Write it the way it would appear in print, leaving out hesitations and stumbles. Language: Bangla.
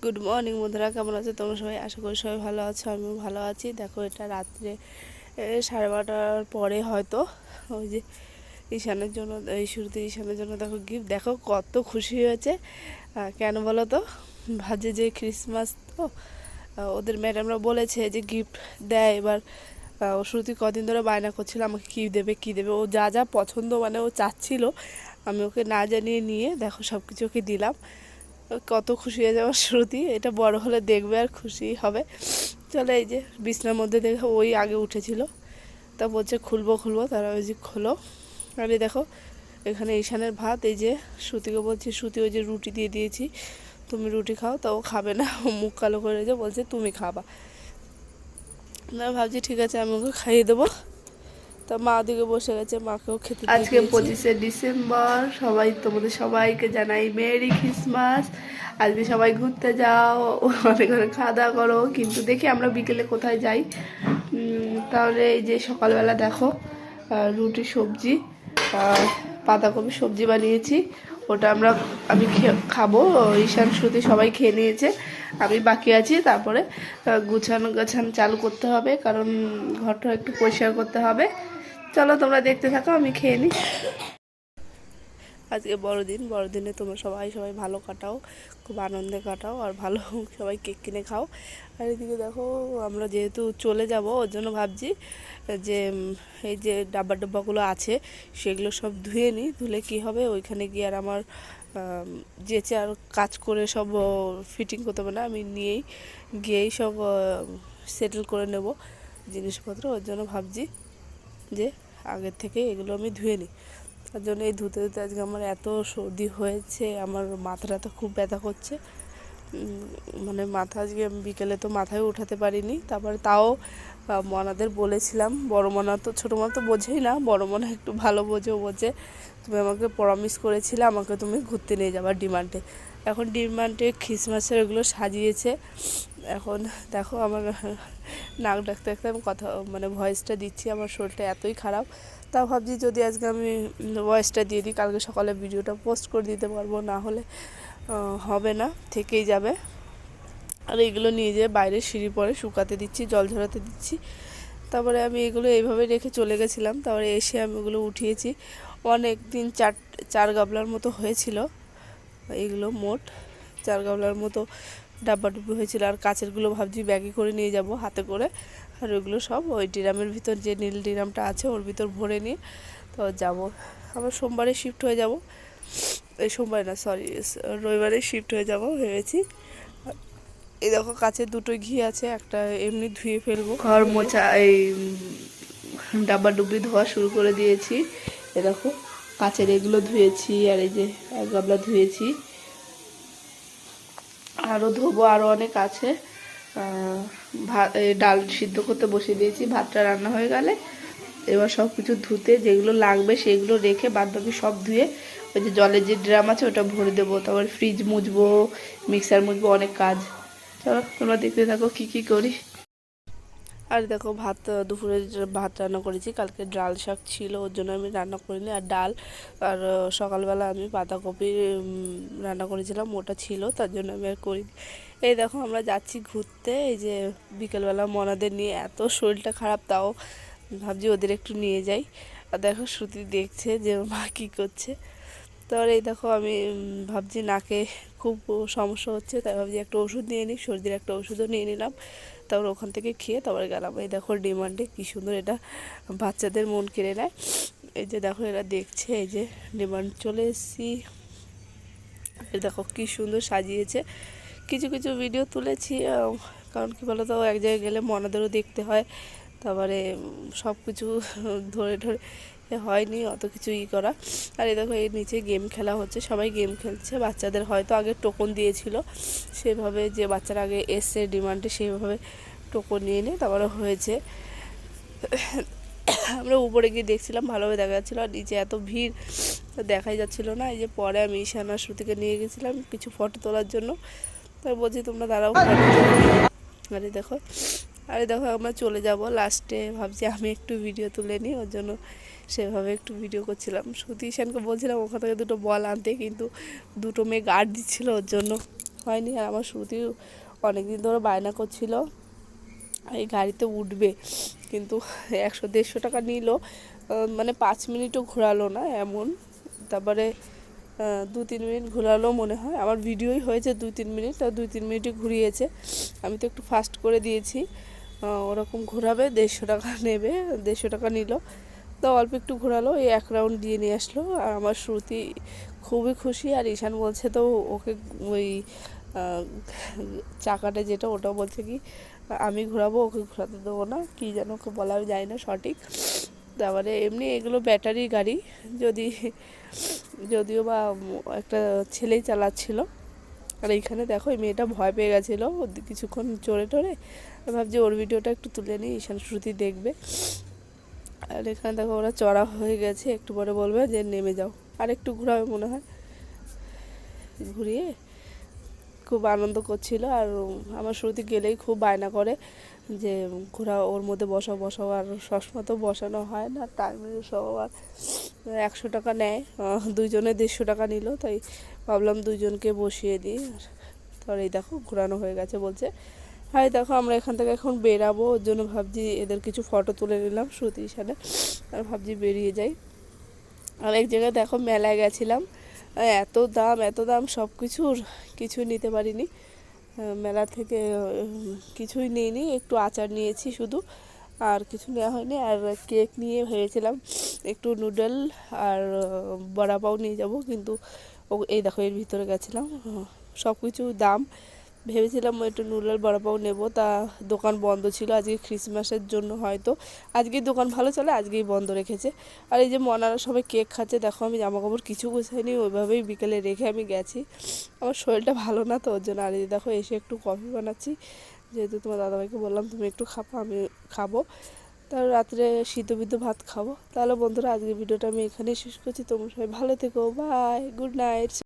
গুড মর্নিং বন্ধুরা, কেমন আছো তোমরা সবাই? আশা করি সবাই ভালো আছো, আমিও ভালো আছি। দেখো, এটা রাত্রে 12:30টার পরে হয়তো। ওই যে ঈশানের জন্য, এই শুরুতে ঈশানের জন্য দেখো গিফট, দেখো কত খুশি হয়েছে। কেন বলো তো? ভাবছে যে ক্রিসমাস তো, ওদের ম্যাডামরা বলেছে যে গিফট দেয়। এবার ও শ্রুতি কদিন ধরে বায়না করছিল আমাকে কী দেবে কী দেবে, ও যা যা পছন্দ মানে ও চাচ্ছিল, আমি ওকে না জানিয়ে নিয়ে দেখো সব কিছু ওকে দিলাম। কত খুশি হয়ে যাওয়ার শ্রুতি, এটা বড় হলে দেখবে আর খুশি হবে। চলে, এই যে বিছনার মধ্যে দেখো ওই আগে উঠেছিল, তা বলছে খুলবো খুলবো, তারা ওই যে খোলো। আর এই দেখো এখানে ঈশানের ভাত, এই যে শ্রুতিকে বলছি, শ্রুতি ওই যে রুটি দিয়ে দিয়েছি, তুমি রুটি খাও, তা ও খাবে না, ও মুখ কালো করে যে বলছে তুমি খাবা না। ভাবছি ঠিক আছে, আমি ওকে খাইয়ে দেবো। তা মা দিকে বসে গেছে, মাকেও খেতে দিয়ে আজকে দিয়েছি। 25শে ডিসেম্বর, তোমাদের সবাইকে জানাই মেরি ক্রিসমাস। আজকে সবাই ঘুরতে যাও, অনেক অনেক খাওয়া দাওয়া করো, কিন্তু দেখি আমরা বিকেলে কোথায় যাই। তাহলে এই যে সকালবেলা দেখো রুটি সবজি পাতাকপি সবজি বানিয়েছি, ওটা আমি খাবো। ঈশান শ্রুতি সবাই খেয়ে নিয়েছে, আমি বাকি আছি। তারপরে গুছানো চালু করতে হবে, কারণ ঘরটা একটু পরিষ্কার করতে হবে। চলো তোমরা দেখতে থাকো, আমি খেয়ে নিই। আজকে বড়দিন, বড়দিনে তোমরা সবাই সবাই ভালো কাটাও, খুব আনন্দে কাটাও, আর ভালো সবাই কেক কিনে খাও। আর এদিকে দেখো আমরা যেহেতু চলে যাব, ওর জন্য ভাবছি যে এই যে ডাব্বা ডাব্বাগুলো আছে সেগুলো সব ধুয়ে নিই। ধুলে কি হবে, ওইখানে গিয়ে আর আমার যেচে আর কাজ করে সব ফিটিং করতে হবে না, আমি গিয়েই সব সেটেল করে নেব জিনিসপত্র। ওর জন্য ভাবছি যে আগের থেকে এগুলো আমি ধুয়ে নিই। তার জন্য এই ধুতে ধুতে আজকে আমার এত সর্দি হয়েছে, আমার মাথাটা তো খুব ব্যথা করছে। মানে মাথা আজকে বিকেলে তো মাথায় উঠাতে পারিনি। তারপরে তাও মনাদের বলেছিলাম, বড় মনা তো, ছোটো মনা তো বোঝেই না, বড় মনা একটু ভালো বোঝে। বোঝে তুমি আমাকে প্রমিস করেছিলে আমাকে তুমি ঘুরতে নিয়ে যাবার ডিমান্ডে। এখন ডিমান্ডে ক্রিসমাসের ওগুলো সাজিয়েছে। এখন দেখো আমার নাক ডাকতে ডাকতে আমি কথা মানে ভয়েসটা দিচ্ছি, আমার শরীরটা এতই খারাপ। তা ভাবছি যদি আজকে আমি ভয়েসটা দিয়ে দিই, কালকে সকালে ভিডিওটা পোস্ট করে দিতে পারবো, না হলে হবে না, থেকেই যাবে। আর এইগুলো নিয়ে যেয়ে বাইরে সিঁড়ি পরে শুকাতে দিচ্ছি, জল ঝরাতে দিচ্ছি। তারপরে আমি এগুলো এইভাবে রেখে চলে গেছিলাম। তারপরে এসে আমি ওগুলো উঠিয়েছি। অনেক দিন চার গামলার মতো হয়েছিল, এইগুলো মোট 4 গামলার মতো ডাব্বা ডুব্বি হয়েছিল। আর কাচেরগুলো ভাবছি ব্যাগে করে নিয়ে যাব হাতে করে, আর ওইগুলো সব ওই ড্রামের ভিতর, যে নীল ড্রামটা আছে ওর ভিতর ভরে নিয়ে তো যাব। আবার সোমবারে শিফট হয়ে যাব, এই সোমবারে না, সরি, রবিবারে শিফট হয়ে যাব ভেবেছি। এই দেখো কাছে দুটো ঘি আছে, একটা এমনি ধুয়ে ফেলবো। ঘর মোছা, এই ডাব্বা ডুব্বি ধোয়া শুরু করে দিয়েছি। এ দেখো কাচের এগুলো ধুয়েছি, আর এই যে এক গামলা ধুয়েছি, আরও ধোবো, আরও অনেক আছে। ভাত, ডাল সিদ্ধ করতে বসিয়ে দিয়েছি, ভাতটা রান্না হয়ে গেলে এবার সব কিছু ধুতে যেগুলো লাগবে সেগুলো রেখে বাদবাকি সব ধুয়ে ওই যে জলের যে ড্রাম আছে ওটা ভরে দেবো। তারপর ফ্রিজ মুছবো, মিক্সার মুছবো, অনেক কাজ। চলো তোমরা দেখতে থাকো কি কি করি। আর দেখো ভাত, দুপুরে ভাত রান্না করেছি, কালকে ডাল শাক ছিল ওর জন্য আমি রান্না করিনি। আর ডাল, আর সকালবেলা আমি পাতাকপি রান্না করেছিলাম, ওটা ছিল, তার জন্য আমি আর করিনি। এই দেখো আমরা যাচ্ছি ঘুরতে, এই যে বিকেলবেলা মনাদের নিয়ে, এত শরীরটা খারাপ, তাও ভাবছি ওদের একটু নিয়ে যাই। আর দেখো শ্রুতি দেখছে যে মা কী করছে। তারপরে এই দেখো আমি ভাবছি নাকে খুব সমস্যা হচ্ছে, তাই ভাবছি একটা ওষুধ নিয়ে নিই, সর্দির একটা ওষুধও নিয়ে নিলাম। তারপর ওখান থেকে খেয়ে তারপরে গেলাম। এই দেখো ডিমান্ডে কী সুন্দর, এটা বাচ্চাদের মন কেড়ে নেয়। এই যে দেখো এরা দেখছে, এই যে ডিমান্ড চলে এসেছি। এই দেখো কী সুন্দর সাজিয়েছে। কিছু কিছু ভিডিও তুলেছি, কারণ কী বলো তো, এক জায়গায় গেলে মনাদেরও দেখতে হয়। তারপরে সব কিছু ধরে ধরে হয়নি অত কিছু করা। আর এই দেখো এই নিচে গেম খেলা হচ্ছে, সবাই গেম খেলছে। বাচ্চাদের হয়তো আগে টোকন দিয়েছিল, সেভাবে যে বাচ্চারা আগে এসছে ডিমান্ডে সেইভাবে টোকন নিয়ে নিয়ে তারপরে হয়েছে। আমরা উপরে গিয়ে দেখছিলাম, ভালোভাবে দেখা যাচ্ছিলো, আর নিচে এত ভিড় দেখাই যাচ্ছিল না। এই যে পরে আমি ঈশানা শ্রুতিকে নিয়ে গেছিলাম কিছু ফটো তোলার জন্য, তাই বলছি তোমরা দাঁড়াও ফটো তুলে নিই। আরে দেখো আমরা চলে যাব লাস্টে, ভাবছি আমি একটু ভিডিও তুলে নিই, ওর জন্য সেভাবে একটু ভিডিও করছিলাম। শ্রুতি ঈশানকে বলছিলাম ওখান থেকে দুটো বল আনতে, কিন্তু দুটো মেয়ে গার্ড দিচ্ছিলো, ওর জন্য হয়নি। আর আমার শ্রুতি অনেকদিন ধরে বায়না করছিল এই গাড়িতে উঠবে, কিন্তু 100-150 টাকা নিল, মানে 5 মিনিটও ঘোরালো না এমন। তারপরে 2-3 মিনিট ঘোরালো মনে হয়, আমার ভিডিওই হয়েছে 2-3 মিনিট, আর 2-3 মিনিটই ঘুরিয়েছে। আমি তো একটু ফাস্ট করে দিয়েছি। ওরকম ঘোরাবে 150 টাকা নেবে, 150 টাকা নিল, তো অল্প একটু ঘোরালো, এই 1 রাউন্ড দিয়ে নিয়ে আসলো। আর আমার শ্রুতি খুবই খুশি। আর ঈশান বলছে তো ওকে ওই চাকাটা যেটা, ওটা বলছে কি আমি ঘোরাবো, ওকে ঘোরাতে দেবো না, কি যেন ওকে বলা যায় না সঠিক। তারপরে এমনি এগুলো ব্যাটারি গাড়ি, যদিও বা একটা ছেলেই চালাচ্ছিল। আর এইখানে দেখো এই মেয়েটা ভয় পেয়ে গেছিলো কিছুক্ষণ চড়ে টড়ে, ভাবছি ওর ভিডিওটা একটু তুলে নিই, ঈশান শ্রুতি দেখবে। আর এখানে দেখো ওরা চড়া হয়ে গেছে, একটু পরে বলবে যে নেমে যাও, আর একটু ঘোরাবে মনে হয়। ঘুরিয়ে খুব আনন্দ করছিল। আর আমার শ্রুতি গেলেই খুব বায়না করে যে ঘোরা, ওর মধ্যে বসাও বসাও, আর সবসময় তো বসানো হয় না, টাইমের সব। আর 100 টাকা নেয়, দুইজনে 150 টাকা নিল, তাই ভাবলাম দুইজনকে বসিয়ে দিই। আর এই দেখো ঘোরানো হয়ে গেছে বলছে। হাই দেখো আমরা এখান থেকে এখন বেরাবো, ওর জন্য ভাবছি এদের কিছু ফটো তুলে নিলাম শ্রুতির সাথে, আর ভাবছি বেরিয়ে যাই। আর এক জায়গায় দেখো মেলায় গেছিলাম, এত দাম সব কিছুর, কিছুই নিতে পারিনি। মেলা থেকে কিছুই নিইনি, একটু আচার নিয়েছি শুধু, আর কিছু নেওয়া হয়নি। আর কেক নিয়ে ভেবেছিলাম একটু নুডল আর বড়া পাও নিয়ে যাব, কিন্তু এই দেখো এর ভিতরে গেছিলাম, সব কিছু দাম। ভেবেছিলাম একটু নুডল বড়া পাও নেবো, তা দোকান বন্ধ ছিল আজকে ক্রিসমাসের জন্য, হয়তো আজকেই দোকান ভালো চলে, আজকেই বন্ধ রেখেছে। আর এই যে মনারা সবাই কেক খাচ্ছে, দেখো আমি জামা কাপড় কিছু গোছাইনি, ওইভাবেই বিকেলে রেখে আমি গেছি। আমার শরীরটা ভালো না তো, ওর জন্য। আর এই দেখো এসে একটু কফি বানাচ্ছি, যেহেতু তোমার দাদাভাইকে বললাম তুমি একটু খাবো, আমি খাবো, তার রাত্রে সিদ্ধ বিদ্ধ ভাত খাবো। তাহলে বন্ধুরা আজকের ভিডিওটা আমি এখানেই শেষ করছি, তোমরা সবাই ভালো থেকো, বাই, গুড নাইট।